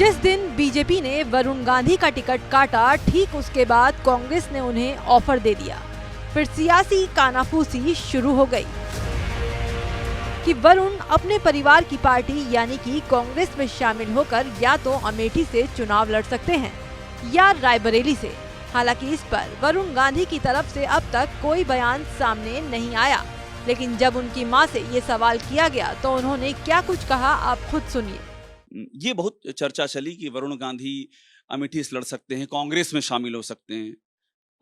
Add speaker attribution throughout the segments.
Speaker 1: जिस दिन बीजेपी ने वरुण गांधी का टिकट काटा, ठीक उसके बाद कांग्रेस ने उन्हें ऑफर दे दिया। फिर सियासी कानाफूसी शुरू हो गई कि वरुण अपने परिवार की पार्टी यानी कि कांग्रेस में शामिल होकर या तो अमेठी से चुनाव लड़ सकते हैं या रायबरेली से। हालांकि इस पर वरुण गांधी की तरफ से अब तक कोई बयान सामने नहीं आया, लेकिन जब उनकी मां से ये सवाल किया गया तो उन्होंने क्या कुछ कहा, आप खुद सुनिए।
Speaker 2: ये बहुत चर्चा चली कि वरुण गांधी अमेठी से लड़ सकते हैं, कांग्रेस में शामिल हो सकते हैं।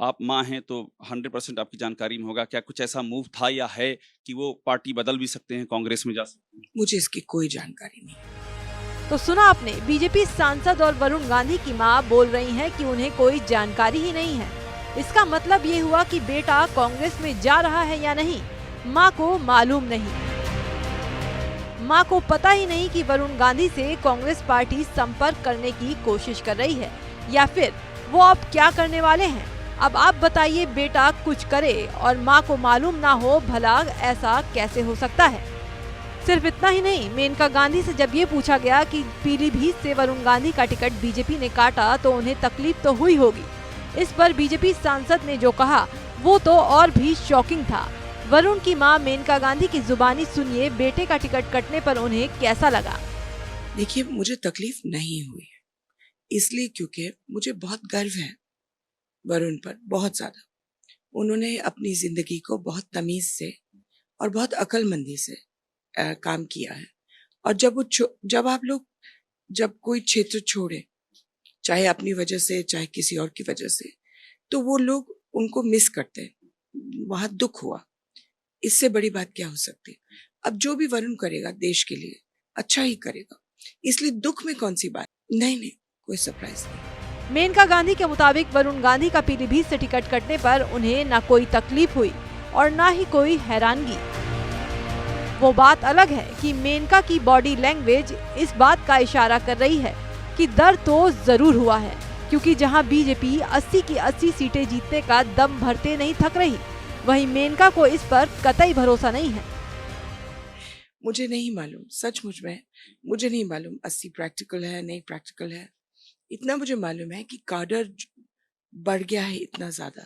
Speaker 2: आप मां हैं तो 100% आपकी जानकारी में होगा, क्या कुछ ऐसा मूव था या है कि वो पार्टी बदल भी सकते हैं, कांग्रेस में जा सकते हैं?
Speaker 3: मुझे इसकी कोई जानकारी नहीं।
Speaker 1: तो सुना आपने, बीजेपी सांसद और वरुण गांधी की मां बोल रही हैं कि उन्हें कोई जानकारी ही नहीं है। इसका मतलब ये हुआ कि बेटा कांग्रेस में जा रहा है या नहीं, मां को मालूम नहीं। मां को पता ही नहीं कि वरुण गांधी से कांग्रेस पार्टी संपर्क करने की कोशिश कर रही है या फिर वो अब क्या करने वाले हैं। अब आप बताइए, बेटा कुछ करे और मां को मालूम ना हो, भला ऐसा कैसे हो सकता है। सिर्फ इतना ही नहीं, मेनका गांधी से जब ये पूछा गया कि पीलीभीत से वरुण गांधी का टिकट बीजेपी ने काटा तो उन्हें तकलीफ तो हुई होगी। इस पर बीजेपी सांसद ने जो कहा वो तो और भी शॉकिंग था। वरुण की मां मेनका गांधी की जुबानी सुनिए, बेटे का टिकट कटने पर उन्हें कैसा लगा।
Speaker 3: देखिए, मुझे तकलीफ नहीं हुई है, इसलिए क्योंकि मुझे बहुत गर्व है वरुण पर, बहुत ज्यादा। उन्होंने अपनी जिंदगी को बहुत तमीज से और बहुत अक्लमंदी से काम किया है। और जब कोई क्षेत्र छोड़े, चाहे अपनी वजह से चाहे किसी और की वजह से, तो वो लोग उनको मिस करते हैं। वहां दुख हुआ, इससे बड़ी बात क्या हो सकती है। अब जो भी वरुण करेगा देश के लिए अच्छा ही करेगा, इसलिए दुख में कौन सी बात। नहीं, कोई सरप्राइज नहीं।
Speaker 1: मेनका गांधी के मुताबिक वरुण गांधी का पीलीभीत से टिकट कटने पर उन्हें न कोई तकलीफ हुई और न ही कोई हैरानगी। वो बात अलग है कि मेनका की बॉडी लैंग्वेज इस बात का इशारा कर रही है कि दर्द तो जरूर हुआ है, क्योंकि जहां बीजेपी 80 की 80 सीटें जीतने का दम भरते नहीं थक रही, वहीं मेनका को इस पर कतई भरोसा नहीं है।
Speaker 3: मुझे नहीं मालूम, सचमुच में मुझे नहीं मालूम 80 प्रैक्टिकल है नहीं प्रैक्टिकल है। इतना मुझे मालूम है कि काडर बढ़ गया है इतना ज्यादा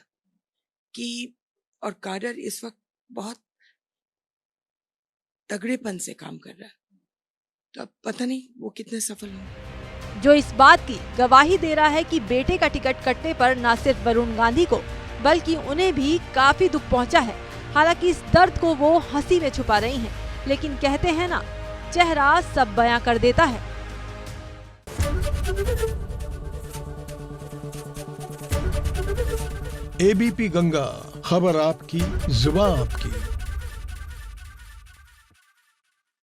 Speaker 3: कि, और काडर इस वक्त बहुत तगड़ेपन से काम कर रहा है। तो अब पता नहीं वो कितने सफल होंगे।
Speaker 1: जो इस बात की गवाही दे रहा है कि बेटे का टिकट कटने पर न सिर्फ वरुण गांधी को बल्कि उन्हें भी काफी दुख पहुंचा है। हालांकि इस दर्द को वो हंसी में छुपा रही हैं, लेकिन कहते हैं ना, चेहरा सब बयां कर देता है।
Speaker 4: एबीपी गंगा, खबर आपकी, जुबान आपकी।